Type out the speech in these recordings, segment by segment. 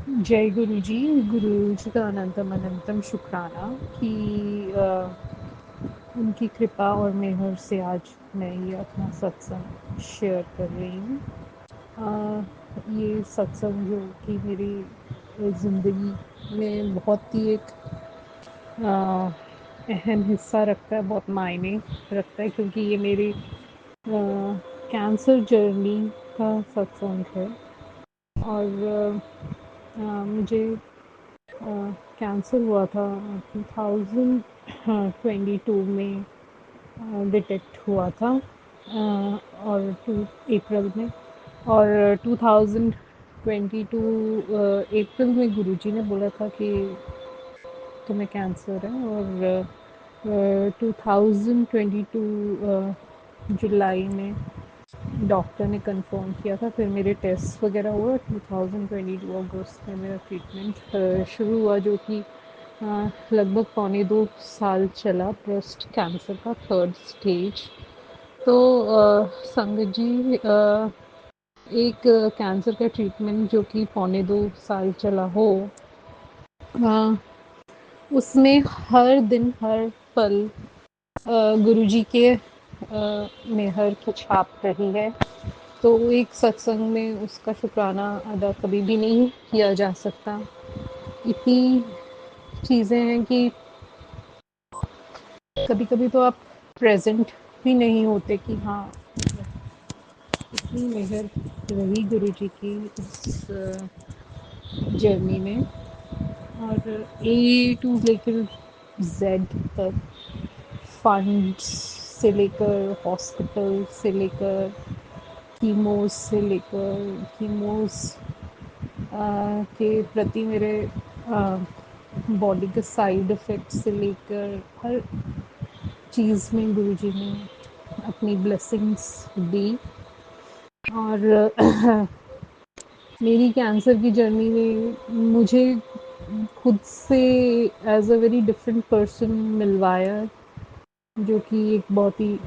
जय गुरु जी। गुरु जी का अनंतम अनंतम शुक्राना कि उनकी कृपा और मेहर से आज मैं ये अपना सत्संग शेयर कर रही हूँ। ये सत्संग जो कि मेरी ज़िंदगी में बहुत ही एक अहम हिस्सा रखता है, बहुत मायने रखता है, क्योंकि ये मेरी कैंसर जर्नी का सत्संग है। और मुझे कैंसर हुआ था 2022 में, डिटेक्ट हुआ था, और 2 अप्रैल में। और 2022 अप्रैल में गुरुजी ने बोला था कि तुम्हें कैंसर है। और 2022 जुलाई में डॉक्टर ने कंफर्म किया था। फिर मेरे टेस्ट वगैरह हुआ। 2022 अगस्त में मेरा ट्रीटमेंट शुरू हुआ, जो कि लगभग पौने 2 साल चला। ब्रेस्ट कैंसर का 3rd स्टेज। तो संगत जी, एक कैंसर का ट्रीटमेंट जो कि पौने 2 साल चला हो, अ, उसमें हर दिन हर पल गुरुजी के मेहर की छाप रही है। तो एक सत्संग में उसका शुक्राना अदा कभी भी नहीं किया जा सकता। इतनी चीज़ें हैं कि कभी कभी तो आप प्रेजेंट भी नहीं होते कि हाँ, इतनी मेहर रही गुरु जी की इस जर्नी में। और ए टू लेकर जेड तक, फंड्स से लेकर, हॉस्पिटल से लेकर, कीमोस से लेकर, कीमोस के प्रति मेरे बॉडी के साइड इफ़ेक्ट से लेकर हर चीज़ में गुरुजी ने अपनी ब्लेसिंग्स दी। और मेरी कैंसर की जर्नी में मुझे खुद से as a very different person मिलवाया, जो कि एक बहुत ही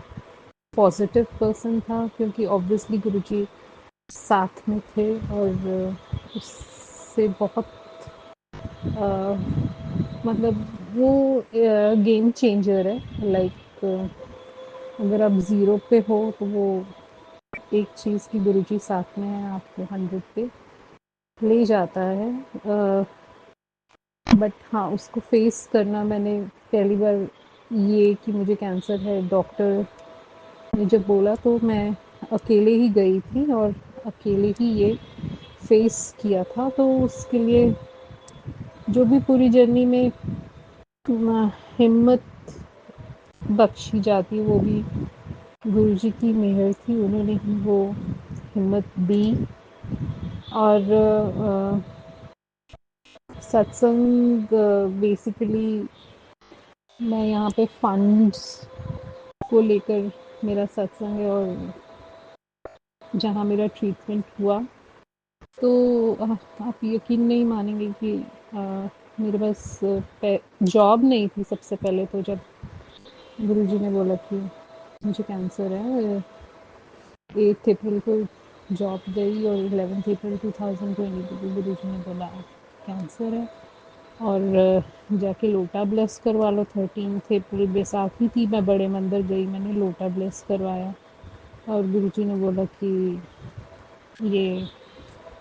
पॉजिटिव पर्सन था, क्योंकि ऑब्वियसली गुरुजी साथ में थे। और उससे बहुत मतलब वो गेम चेंजर है। लाइक अगर आप ज़ीरो पे हो तो वो एक चीज़ की गुरुजी साथ में है, आपको 100 पे ले जाता है। बट हाँ, उसको फेस करना, मैंने पहली बार ये कि मुझे कैंसर है डॉक्टर ने जब बोला, तो मैं अकेले ही गई थी और अकेले ही ये फेस किया था। तो उसके लिए जो भी पूरी जर्नी में हिम्मत बख्शी जाती, वो भी गुरुजी की मेहर थी। उन्होंने ही वो हिम्मत दी। और सत्संग बेसिकली मैं यहाँ पे फंड्स को लेकर मेरा सत्संग है। और जहाँ मेरा ट्रीटमेंट हुआ, तो आप यकीन नहीं मानेंगे कि मेरे पास जॉब नहीं थी। सबसे पहले तो जब गुरुजी ने बोला कि मुझे कैंसर है, 8 अप्रैल को जॉब गई और 11 अप्रैल 2022 को गुरुजी ने बोला कैंसर है। और जाके लोटा ब्लेस करवा लो। 13 अप्रैल बैसाखी थी, मैं बड़े मंदिर गई, मैंने लोटा ब्लेस करवाया। और गुरुजी ने बोला कि ये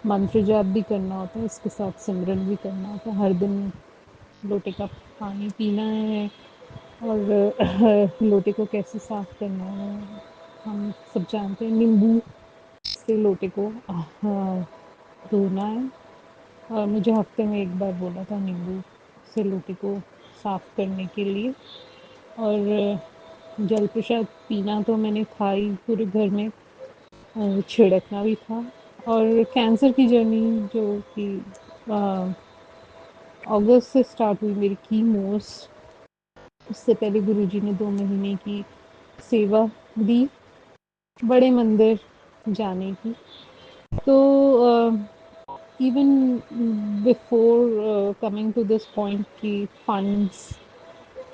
मंत्र जाप भी करना होता है, इसके साथ सिमरन भी करना होता है, हर दिन लोटे का पानी पीना है। और लोटे को कैसे साफ़ करना है हम सब जानते हैं। नींबू से लोटे को धोना है। और मुझे हफ्ते में एक बार बोला था नींबू से लोटे को साफ़ करने के लिए। और जल प्रसाद पीना तो मैंने था ही पूरे घर में, छिड़कना भी था। और कैंसर की जर्नी जो कि अगस्त से स्टार्ट हुई मेरी कीमोस, उससे पहले गुरुजी ने 2 महीने की सेवा दी बड़े मंदिर जाने की। तो even before coming to this point कि फंड्स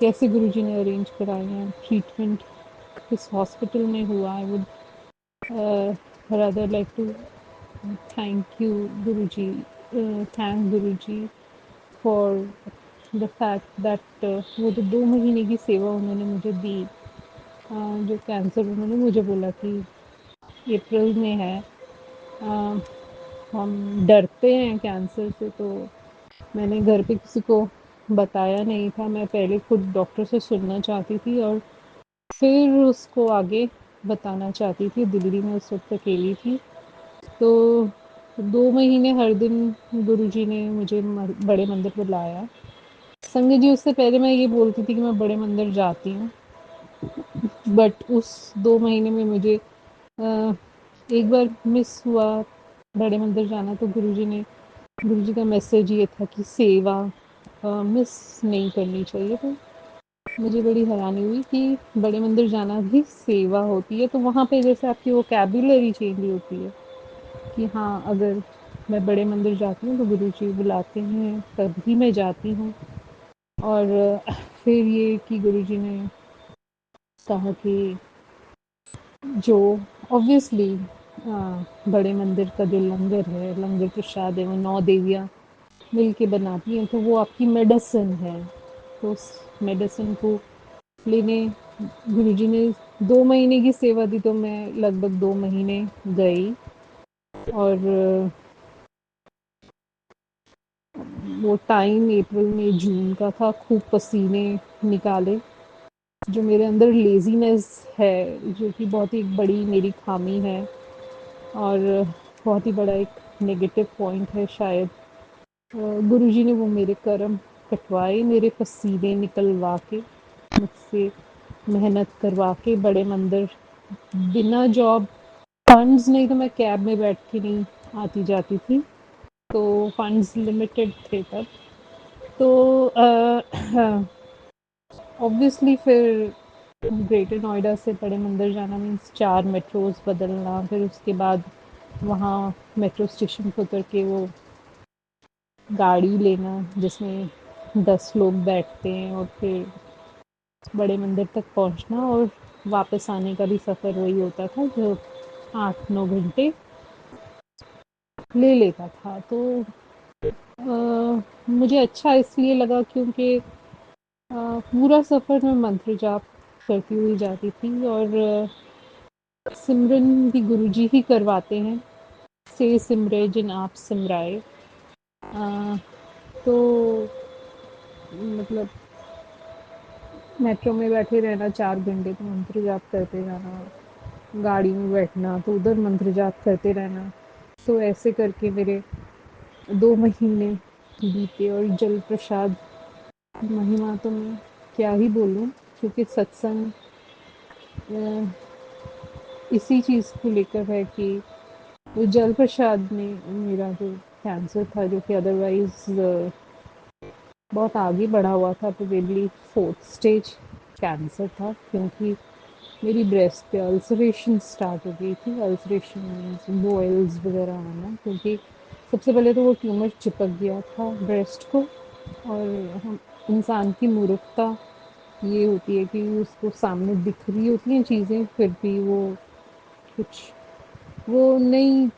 कैसे गुरुजी ने अरेंज कराए हैं, ट्रीटमेंट किस हॉस्पिटल में हुआ, I would rather like to thank you Guruji thank Guruji for the fact that वो जो 2 महीने की सेवा उन्होंने मुझे दी, जो कैंसर उन्होंने मुझे बोला कि अप्रैल में है। अ, हम डरते हैं कैंसर से, तो मैंने घर पे किसी को बताया नहीं था। मैं पहले खुद डॉक्टर से सुनना चाहती थी और फिर उसको आगे बताना चाहती थी। दिल्ली में उस वक़्त अकेली थी। तो 2 महीने हर दिन गुरुजी ने मुझे बड़े मंदिर बुलाया। संगत जी, उससे पहले मैं ये बोलती थी कि मैं बड़े मंदिर जाती हूँ, बट उस 2 महीने में मुझे अ, एक बार मिस हुआ बड़े मंदिर जाना, तो गुरुजी का मैसेज ये था कि सेवा मिस नहीं करनी चाहिए। तो मुझे बड़ी हैरानी हुई कि बड़े मंदिर जाना भी सेवा होती है। तो वहाँ पे जैसे आपकी वोकैब्युलरी चेंज होती है कि हाँ, अगर मैं बड़े मंदिर जाती हूँ तो गुरुजी बुलाते हैं, तभी मैं जाती हूँ। और फिर ये कि गुरुजी ने कहा कि जो ऑब्वियसली बड़े मंदिर का जो लंगर है, लंगर प्रसाद है, वो 9 देवियाँ मिल के बनाती हैं, तो वो आपकी मेडिसिन है। तो उस मेडिसिन को लेने गुरुजी ने 2 महीने की सेवा दी, तो मैं लगभग 2 महीने गई। और वो टाइम अप्रैल मई जून का था। खूब पसीने निकाले। जो मेरे अंदर लेज़ीनेस है, जो कि बहुत ही एक बड़ी मेरी खामी है और बहुत ही बड़ा एक नेगेटिव पॉइंट है शायद। गुरुजी ने वो मेरे कर्म कटवाए, मेरे पसीने निकलवा के, मुझसे मेहनत करवा के बड़े मंदिर। बिना जॉब फंड्स नहीं तो मैं कैब में बैठ के नहीं आती जाती थी, तो फंड्स लिमिटेड थे तब। तो ऑब्वियसली फिर ग्रेटर नोएडा से बड़े मंदिर जाना मीन्स 4 मेट्रोज़ बदलना, फिर उसके बाद वहाँ मेट्रो स्टेशन पे उतर के वो गाड़ी लेना जिसमें 10 लोग बैठते हैं, और फिर बड़े मंदिर तक पहुँचना, और वापस आने का भी सफ़र वही होता था जो 8-9 घंटे ले लेता था। तो मुझे अच्छा इसलिए लगा क्योंकि पूरा सफ़र मैं मंत्र जाप करती हुई जाती थी, और सिमरन भी गुरुजी ही करवाते हैं। से सिमरे जिन आप सिमराए। तो मतलब मेट्रो में बैठे रहना 4 घंटे, तो मंत्र जाप करते जाना, गाड़ी में बैठना तो उधर मंत्र जाप करते रहना। तो ऐसे करके मेरे 2 महीने बीते। और जल प्रसाद की महिमा तो मैं क्या ही बोलूँ, क्योंकि सत्संग इसी चीज़ को लेकर है कि वो जल प्रसाद ने मेरा जो कैंसर था, जो कि अदरवाइज बहुत आगे बढ़ा हुआ था, प्रोबेबली 4th स्टेज कैंसर था, क्योंकि मेरी ब्रेस्ट पे अल्सरेशन स्टार्ट हो गई थी। अल्सरेशन मीन्स बॉयल्स वगैरह आना, क्योंकि सबसे पहले तो वो ट्यूमर चिपक गया था ब्रेस्ट को। और हम इंसान की मूर्खता ये होती है कि उसको सामने दिख रही होती हैं चीज़ें, फिर भी वो कुछ वो नहीं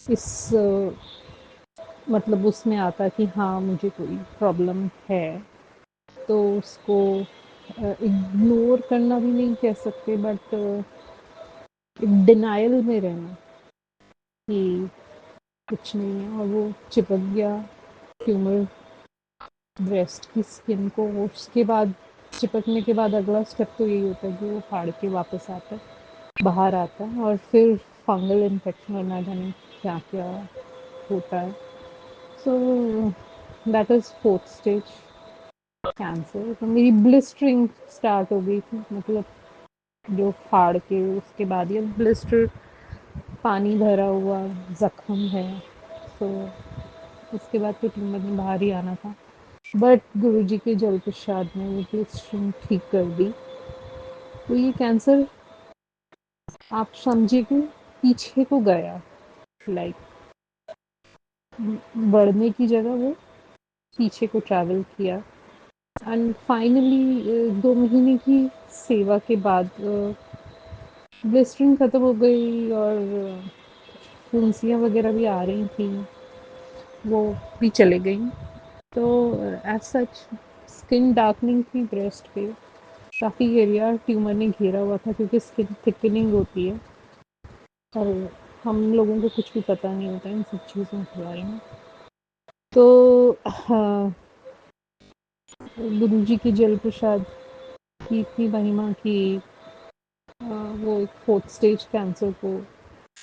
इस मतलब उसमें आता कि हाँ मुझे कोई प्रॉब्लम है, तो उसको इग्नोर करना भी नहीं कह सकते, बट एक डिनायल में रहना कि कुछ नहीं है। और वो चिपक गया ट्यूमर ब्रेस्ट की स्किन को। उसके बाद चिपकने के बाद अगला स्टेप तो यही होता है कि वो फाड़ के वापस आता है, बाहर आता है, और फिर फंगल इन्फेक्शन और ना जाने क्या क्या होता है। So that is 4th stage cancer. तो मेरी ब्लिस्टरिंग स्टार्ट हो गई थी, मतलब जो फाड़ के उसके बाद ये ब्लिस्टर पानी भरा हुआ ज़ख्म है। तो उसके बाद तो ट्यूमर ने बाहर ही आना था, बट गुरुजी के जल प्रसाद ने वो ब्लिस्टरिंग ठीक कर दी। तो ये कैंसर आप समझिए कि पीछे को गया, लाइक बढ़ने की जगह वो पीछे को ट्रैवल किया। एंड फाइनली 2 महीने की सेवा के बाद ब्लिस्टरिंग ख़त्म हो गई, और फुंसियाँ वगैरह भी आ रही थी, वो भी चले गई। तो एज सच स्किन डार्कनिंग थी ब्रेस्ट पे, काफ़ी एरिया ट्यूमर ने घेरा हुआ था क्योंकि स्किन थिकनिंग होती है और हम लोगों को कुछ भी पता नहीं होता इन सब चीज़ों के बारे में। तो हाँ, गुरु जी की जल प्रसाद की थी महिमा की वो एक फोर्थ स्टेज कैंसर को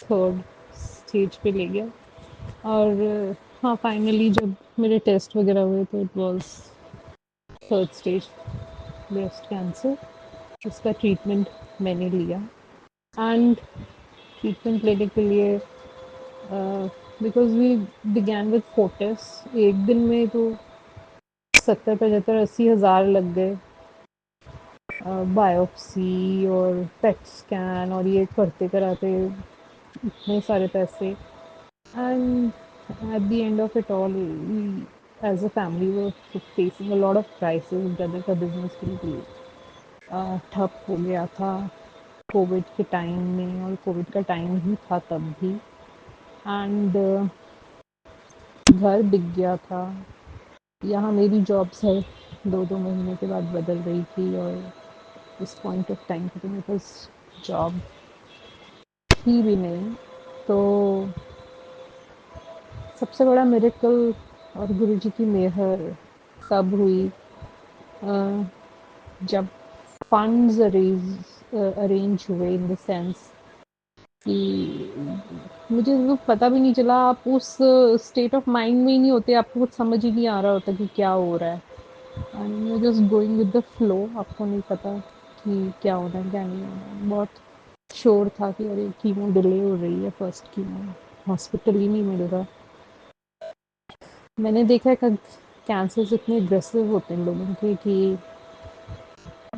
थर्ड स्टेज पे ले गया। और हाँ, फाइनली जब मेरे टेस्ट वगैरह हुए तो it was third stage breast cancer. उसका ट्रीटमेंट मैंने लिया एंड ट्रीटमेंट लेने के लिए because we began with Fortis, एक दिन में तो 70-75-80 हज़ार लग गए। बायोप्सी और पेट स्कैन और ये करते कराते इतने सारे पैसे। And at the end of it all as a family were facing a lot of crisis. Brother का बिजनेस बिल्कुल ठप हो गया था कोविड के टाइम में, और कोविड का टाइम ही था तब भी। एंड घर बिक गया था। यहाँ मेरी जॉब है 2-2 महीने के बाद बदल रही थी, और इस पॉइंट ऑफ टाइम पे तो मेरे पास जॉब थी भी नहीं। तो सबसे बड़ा मिरेकल और गुरुजी की मेहर तब हुई जब फंड्स अरेंज हुए, इन द सेंस कि मुझे तो पता भी नहीं चला। आप उस स्टेट ऑफ माइंड में ही नहीं होते, आपको कुछ समझ ही नहीं आ रहा होता कि क्या हो रहा है, and you just going with the flow. आपको नहीं पता कि क्या होना है क्या नहीं होना है। बहुत श्योर था कि अरे कीमो डिले हो रही है, फर्स्ट कीमो हॉस्पिटल ही नहीं मिल रहा। मैंने देखा है कि कैंसर्स इतने अग्रेसिव होते हैं लोगों के कि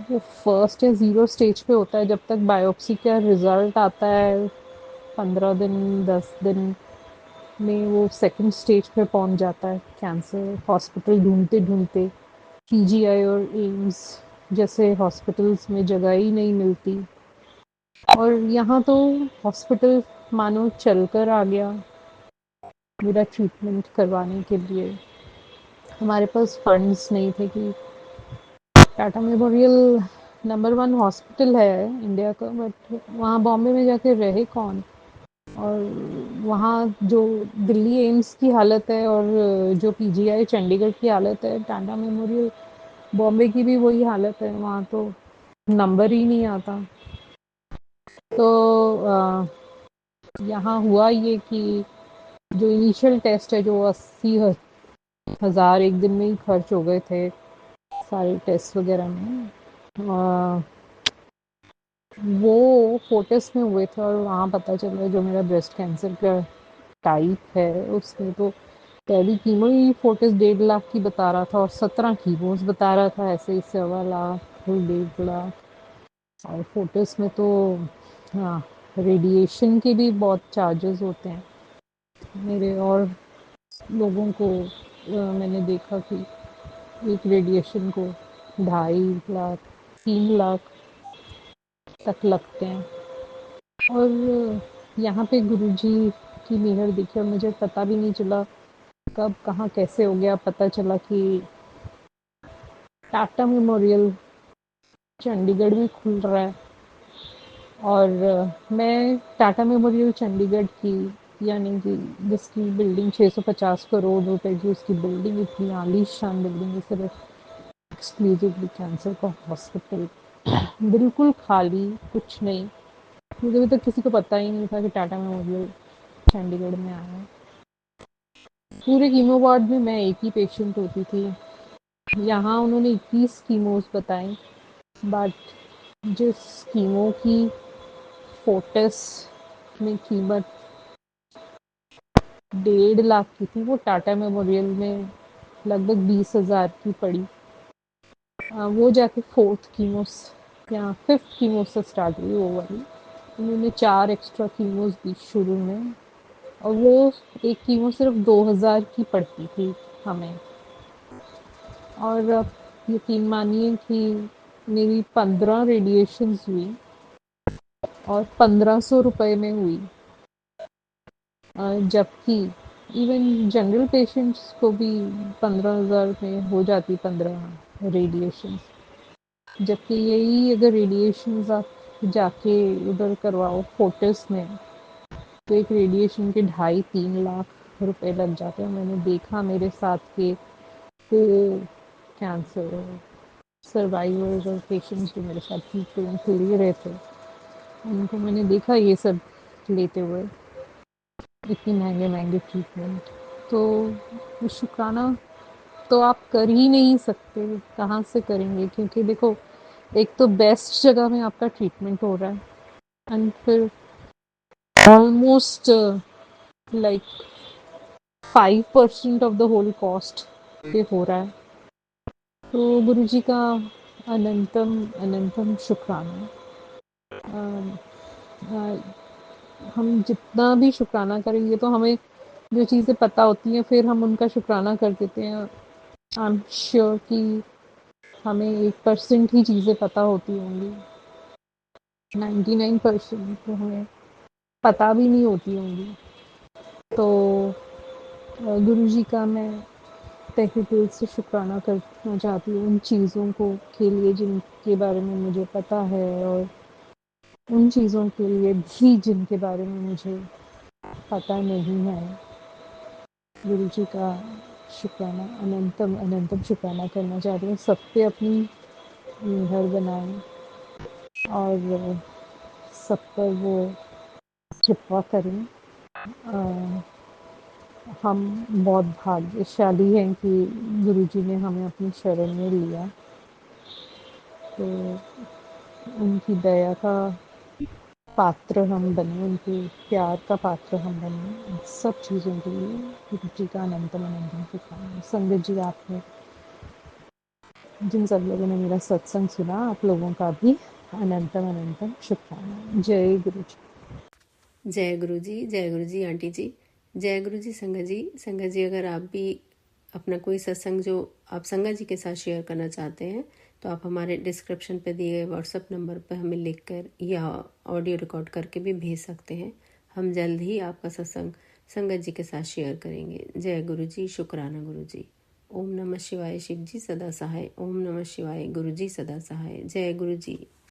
वो फर्स्ट या ज़ीरो स्टेज पे होता है, जब तक बायोप्सी का रिजल्ट आता है 15 दिन 10 दिन में वो सेकंड स्टेज पे पहुंच जाता है कैंसर। हॉस्पिटल ढूंढते ढूंढते पीजीआई और एम्स जैसे हॉस्पिटल्स में जगह ही नहीं मिलती, और यहाँ तो हॉस्पिटल मानो चलकर आ गया मेरा ट्रीटमेंट करवाने के लिए। हमारे पास फंड्स नहीं थे कि टाटा मेमोरियल नंबर 1 हॉस्पिटल है इंडिया का, बट वहाँ बॉम्बे में जाके रहे कौन। और वहाँ जो दिल्ली एम्स की हालत है और जो पीजीआई चंडीगढ़ की हालत है, टाटा मेमोरियल बॉम्बे की भी वही हालत है। वहाँ तो नंबर ही नहीं आता। तो यहाँ हुआ ये कि जो इनिशियल टेस्ट है, जो 80 हज़ार एक दिन में ही खर्च हो गए थे सारे टेस्ट वगैरह में, आ, वो फोर्टिस में हुए थे। और वहाँ पता चला जो मेरा ब्रेस्ट कैंसर का टाइप है उसमें तो पहली कीमो ही फोर्टिस 1.5 लाख की बता रहा था, और 17 कीमोस बता रहा था, ऐसे ही 1.25 लाख फिर 1.5 लाख। और फोर्टिस में तो हाँ, रेडिएशन के भी बहुत चार्जेस होते हैं। मेरे और लोगों को मैंने देखा कि एक रेडिएशन को 2.5 लाख 3 लाख तक लगते हैं। और यहाँ पे गुरुजी की मेहर देखी, और मुझे पता भी नहीं चला कब कहाँ कैसे हो गया। पता चला कि टाटा मेमोरियल चंडीगढ़ में खुल रहा है, और मैं टाटा मेमोरियल चंडीगढ़ की, यानी कि जिसकी बिल्डिंग 650 करोड़ रुपए की, उसकी बिल्डिंग इतनी आलीशान बिल्डिंग है, सिर्फ एक्सक्लूसिवली कैंसर का हॉस्पिटल, बिल्कुल खाली, कुछ नहीं। मुझे अभी तक किसी को पता ही नहीं था कि टाटा मेमोरियल चंडीगढ़ में आया है। पूरे कीमो वार्ड में मैं एक ही पेशेंट होती थी। यहाँ उन्होंने 21 कीमोस बताए, बट जिस कीमो की फोर्टिस में कीमत 1.5 लाख की थी, वो टाटा मेमोरियल में लगभग 20 हज़ार की पड़ी। वो जाके फोर्थ कीमोस या फिफ्थ कीमोस से स्टार्ट हुई वो वाली। उन्होंने 4 एक्स्ट्रा कीमोस दी शुरू में, और वो एक कीमो सिर्फ 2 हज़ार की पड़ती थी हमें। और अब यकीन मानिए कि मेरी 15 रेडिएशंस हुई और 1500 रुपए में हुई। जबकि इवन जनरल पेशेंट्स को भी 15,000 में हो जाती 15 रेडिएशन। जबकि यही अगर रेडिएशन आप जाके उधर करवाओ फोर्टिस में, तो एक रेडिएशन के 2.5-3 लाख रुपए लग जाते हैं। मैंने देखा मेरे साथ के को कैंसर सर्वाइवर्स और पेशेंट्स जो मेरे साथ ट्रीटमेंट ले रहे थे, उनको मैंने देखा ये सब लेते हुए, इतनी महंगे महंगे ट्रीटमेंट। तो शुक्राना तो आप कर ही नहीं सकते, कहाँ से करेंगे? क्योंकि देखो, एक तो बेस्ट जगह में आपका ट्रीटमेंट हो रहा है, एंड फिर almost like 5% of the whole cost पे हो रहा है। तो गुरु जी का अनंतम अनंतम शुक्राना। हम जितना भी शुक्राना करेंगे तो हमें जो चीज़ें पता होती हैं फिर हम उनका शुक्राना कर देते हैं। आई एम श्योर कि हमें 1% ही चीज़ें पता होती होंगी, 99% तो हमें पता भी नहीं होती होंगी। तो गुरु जी का मैं तहे दिल से शुक्राना करना चाहती हूँ उन चीज़ों को के लिए जिनके बारे में मुझे पता है, और उन चीज़ों के लिए भी जिनके बारे में मुझे पता नहीं है। गुरु जी का शुक्राना, अनंतम अनंतम शुक्राना करना चाहती हूँ। सब पे अपनी घर बनाएं और सब पर वो कृपा करें। हम बहुत भाग्यशाली हैं कि गुरु जी ने हमें अपनी शरण में लिया। तो उनकी दया का पात्र हम बने, उनके प्यार का पात्र हम बने। इन सब चीज़ों के लिए गुरु जी का अनंतम अनंतम शुक्राना। संगत जी, आपने जिन सब लोगों ने मेरा सत्संग सुना, आप लोगों का भी अनंतम अनंतम शुक्राना। जय गुरु जी। जय गुरु जी आंटी जी, जय गुरु जी संगत जी। संगत जी, अगर आप भी अपना कोई सत्संग जो आप संगत जी के साथ शेयर करना चाहते हैं, तो आप हमारे डिस्क्रिप्शन पे दिए गए व्हाट्सएप नंबर पर हमें लिखकर या ऑडियो रिकॉर्ड करके भी भेज सकते हैं। हम जल्द ही आपका सत्संग संगत जी के साथ शेयर करेंगे। जय गुरु जी, शुक्राना गुरु जी। ओम नमः शिवाय, शिव जी सदा सहाय। ओम नमः शिवाय, गुरु जी सदा सहाय। जय गुरु जी।